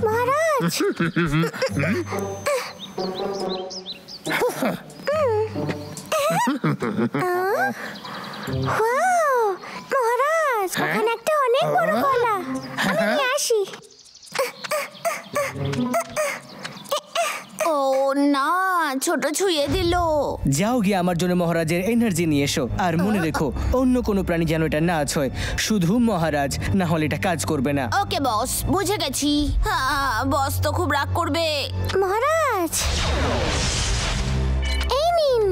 মহারাজ মহারাজ ওখানে একটা অনেক বড় কলা। আমি আসি। ও না, ছোট ছুঁয়ে দিল। যাও গিয়ে আমার জন্য মহারাজের এনার্জি নিয়ে এসো। আর মনে রেখো অন্য কোনো প্রাণী যেন এটা না ছয়, শুধু মহারাজ, না হলে এটা কাজ করবে না। ওকে বস, বুঝে গেছি। বস তো খুব রাগ করবে। মহারাজ এই নিন।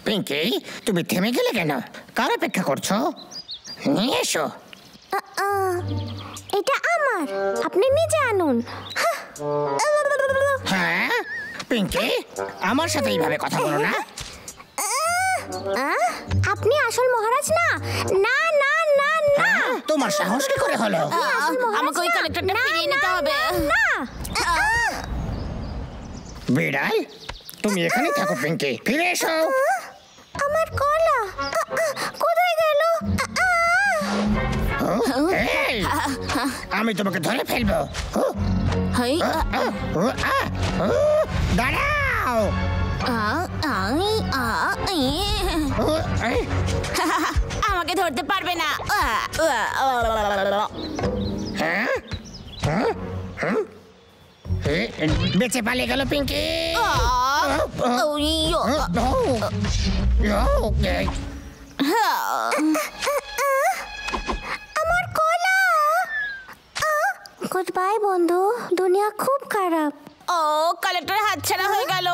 পিঙ্কি, তুমি থেমে গেলে কেন? কার অপেক্ষা করছো? নিয়ে এসো। এটা আমার, আপনি নিজে আনুন। হ্যাঁ পিঙ্কি, আমার সাথে এইভাবে কথা বলো না। আপনি আসল মহারাজ না। না না না না, তোমার সাহস কি করে হলো? আমাকে ওই কালেক্টরটা ফিরিয়ে নিতে হবে। না বিড়াল, তুমি এখানেই থাকো। পিঙ্কি, ফিরে এসো। আমার কলা কোথায় গেল? আমি তোমাকে ধরে ফেলবো। দাঁড়াও। আমাকে ধরতে পারবে না। বেঁচে পালিয়ে গেল পিঙ্কি। আমার কলা। গুড বাই বন্ধু, দুনিয়া খুব খারাপ। ও কালেক্টর হাতছাড়া হয়ে গেল।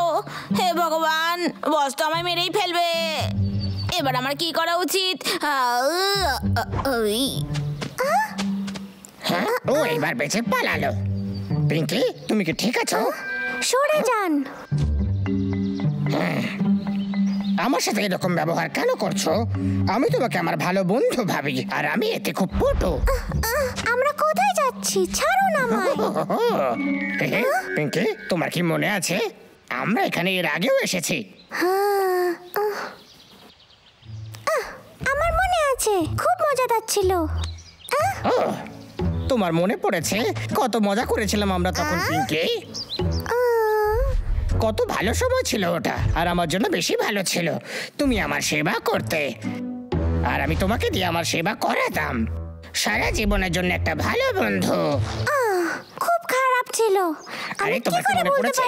হে ভগবান, বস তো আমায় মেরেই ফেলবে। এবার আমার কি করা উচিত? ও এবার বেঁচে পালালো। পিঙ্কি, তুমি কি ঠিক আছো? সরে যান। আমার সাথে এরকম ব্যবহার কেন করছো? আমি তোমাকে আমার ভালো বন্ধু ভাবি, আর আমি এতে খুব পটু। আমরা কোথায় যাচ্ছি? ছাড়ুন আমায়। পিঙ্কি, তোমার কি মনে আছে আমরা এখানে এর আগেও এসেছি? আমার মনে আছে, খুব মজাদার ছিল। তোমার মনে পড়েছে কত মজা করেছিলাম আমরা তখন? পিঙ্কি, কত ভালো সময় ছিল ওটা, আর আমার জন্য বেশি ভালো ছিল। তুমি আমার সেবা করতে, আর আমি তোমাকে দিয়ে আমার সেবা করাতাম। সারা জীবনের জন্য একটা ভালো বন্ধু। খুব খারাপ ছিল। আরে তোমার কি মনে পড়েছে?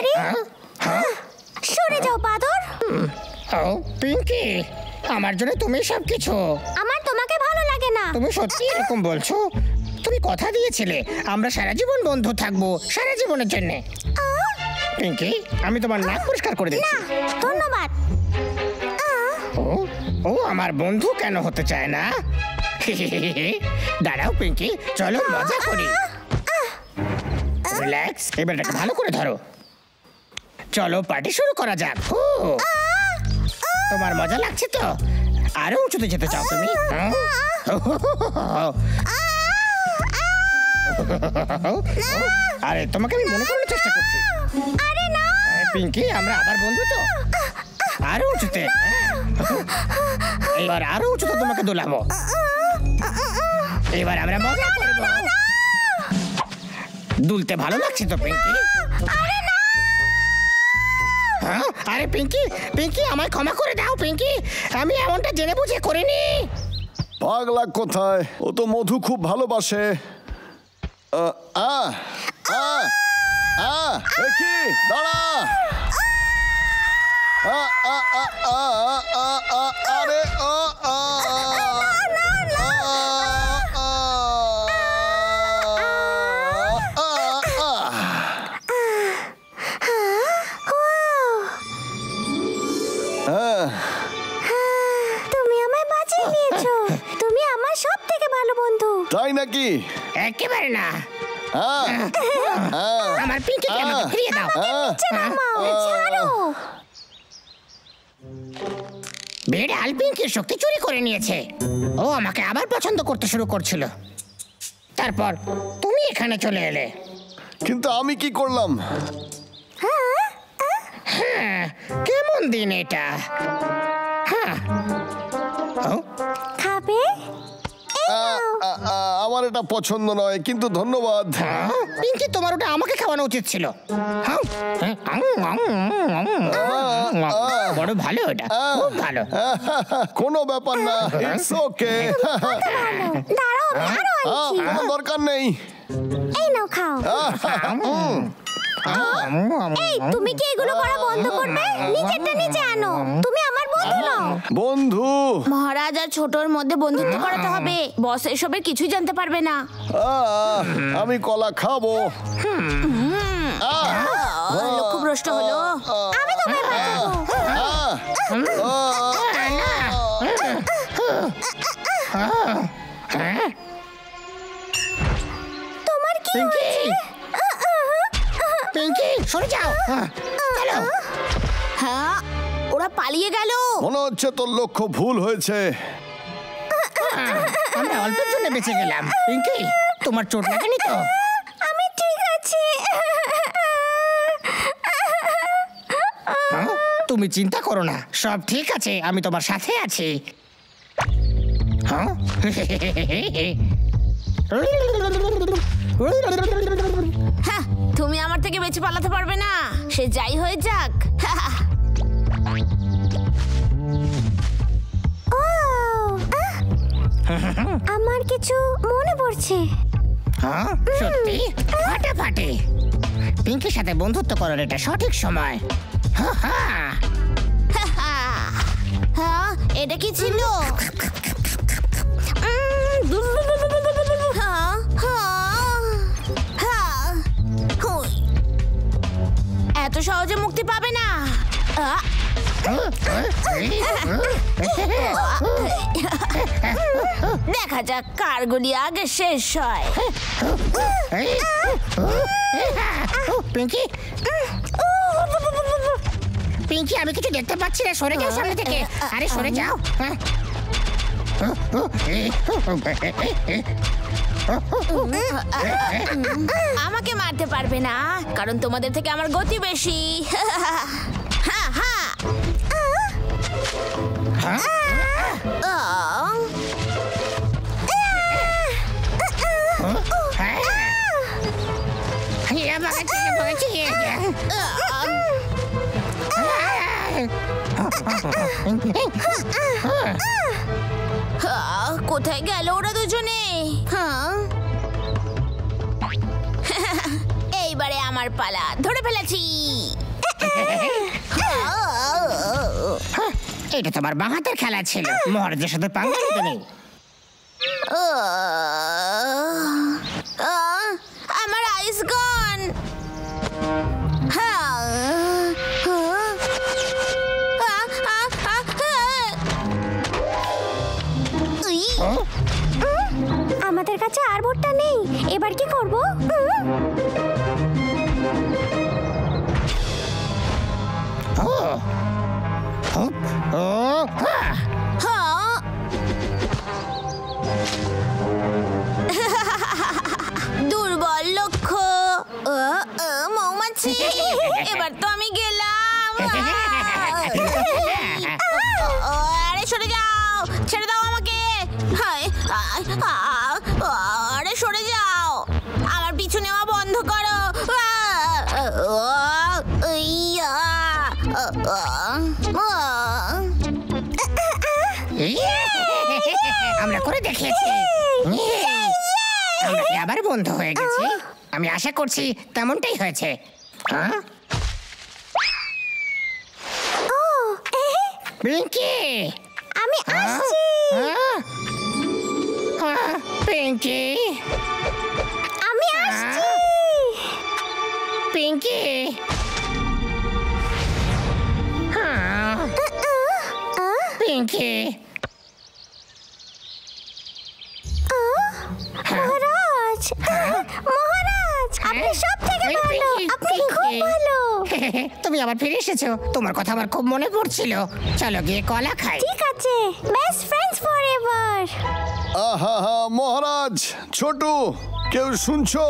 সরে যাও বাদর। ও পিঙ্কি, আমার জন্য তুমি সবকিছু। আমার তোমাকে ভালো লাগে না। তুমি সত্যি এরকম বলছো? তুমি কথা দিয়েছিলে আমরা সারা জীবন বন্ধু থাকবো, সারা জীবনের জন্য। পিঙ্কি, আমি তোমার নাক পরিষ্কার করে দিচ্ছি। ধন্যবাদ। ও আমার বন্ধু কেন হতে চায় না? দাঁড়াও পিঙ্কি, চলো মজা করি। রিল্যাক্স, এবার এটাকে ভালো করে ধরো। চলো পার্টি শুরু করা যাক। তোমার মজা লাগছে তো? আরো উঁচুতে যেতে চাও তুমি? আরে তোমাকে আমি মনে করানোর চেষ্টা করছি। আরে না পিঙ্কি, আমরা আবার বন্ধু তো। আরো উঁচুতে। এবার আরো উঁচুতে তোমাকে দোলাবো। এবার আমরা মজা করবো। দুলতে ভালো লাগছে তো পিঙ্কি? আরে পিঙ্কি, পিঙ্কি আমায় ক্ষমা করে দাও পিঙ্কি, আমি এমনটা জেনে বুঝে করিনি। পাগলা কোথায়? ও তো মধু খুব ভালোবাসে। কি দাঁড়া। আরে তুমি আমায় বাঁচিয়ে নিয়েছো। তুমি আমার সব থেকে ভালো বন্ধু। তাই নাকি? একেবারে না। আমার পিঙ্কিকে আমাকে ফিরিয়ে দাও। ছাড়ো। বিড়াল পিঙ্কির শক্তি চুরি করে নিয়েছে। ও আমাকে আবার পছন্দ করতে শুরু করছিল, তারপর তুমি এখানে চলে এলে। কিন্তু আমি কি করলাম? কেমন কোন দিন এটা? হ্যাঁ। ও, খাবে? আমার এটা পছন্দ নয়, কিন্তু ধন্যবাদ। পিঙ্কি, তোমার ওটা আমাকে খাওয়ানো উচিত ছিল। হ্যাঁ, বড় ভালো এটা, খুব ভালো। কোনো ব্যাপার না, ইটস ওকে। দাঁড়াও, আমি আরো আনছি। কোনো দরকার নেই। এই নাও, খাও। এই, তুমি কি এগুলো করা বন্ধ করবে? নিজেরটা নিজে আনো। তুমি আমার বন্ধু নও। বন্ধু, মহারাজ আর ছোটর মধ্যে বন্ধুত্ব করাতে হবে। বস এসবের কিছুই জানতে পারবে না। আমি কলা খাবো। লক্ষ্যভ্রষ্ট হলো। আমি তোমায় বাঁচাবো। তোমার কি হয়েছে? পিঙ্কি, সরে যাও। চলো। হ্যাঁ, ওরা পালিয়ে গেল। মনে হচ্ছে তোর লক্ষ্য ভুল হয়েছে। আমরা অল্পের জন্য বেঁচে গেলাম। পিঙ্কি, তোমার চোট লাগেনি তো? আমি ঠিক আছি। তুমি চিন্তা করো না, সব ঠিক আছে, আমি তোমার সাথে আছি। হ্যাঁ? হ্যাঁ, তুমি আমার থেকে বেঁচে পালাতে পারবে না, সে যাই হয়ে যাক। আমার কিছু মনে পড়ছে। হ্যাঁ, সত্যি? ফাটাফাটি। পিঙ্কির সাথে বন্ধুত্ব করার এটা সঠিক সময়। হ্যাঁ, এটা কি ছিল? এত সহজে মুক্তি পাবে না। দেখা যাক কার গুলি আগে শেষ হয়। পিঙ্কি, পিঙ্কি, আমি কিছু দেখতে পাচ্ছি না, সরে যাও সামনে থেকে। আরে সরে যাও। আমাকে মারতে পারবে না, কারণ তোমাদের থেকে আমার গতি বেশি। কোথায় গেল ওরা দুজনে? এইবারে আমার পালা, ধরে ফেলেছি। এটা তোমার বাঁ হাতের খেলা ছিল, মহারাজের সাথে পাঙ্গা নিতে নেই। আমার আইস গন। আমাদের কাছে আর ভোটটা নেই, এবার কি করব? দুর্বল লক্ষ্য। মৌমাছি, এবার তো আমি গেলাম। আরে সরে যাও, ছেড়ে দাও আমাকে। আরে সরে যাও, আমার পিছু নেওয়া বন্ধ করো। আমরা করে দেখিয়েছি, আমরা আবার বন্ধু হয়ে গেছি। আমি আশা করছি তেমনটাই হয়েছে। পিঙ্কি, আমি আসছি। পিঙ্কি, আমি আসছি। পিঙ্কি, পিঙ্কি। মহারাজ, মহারাজ, আপনি সব থেকে ভালো, আপনি খুব ভালো। তুমি আবার ফিরে এসেছো, তোমার কথা আমার খুব মনে পড়ছিল। চলো গিয়ে কলা খাই। ঠিক আছে, বেস্ট ফ্রেন্ডস ফরএভার। আহা, মহারাজ, ছোটু, কেউ শুনছো?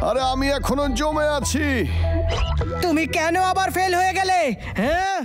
আরে আমি এখনো জমে আছি। তুমি কেন আবার ফেল হয়ে গেলে? হ্যাঁ,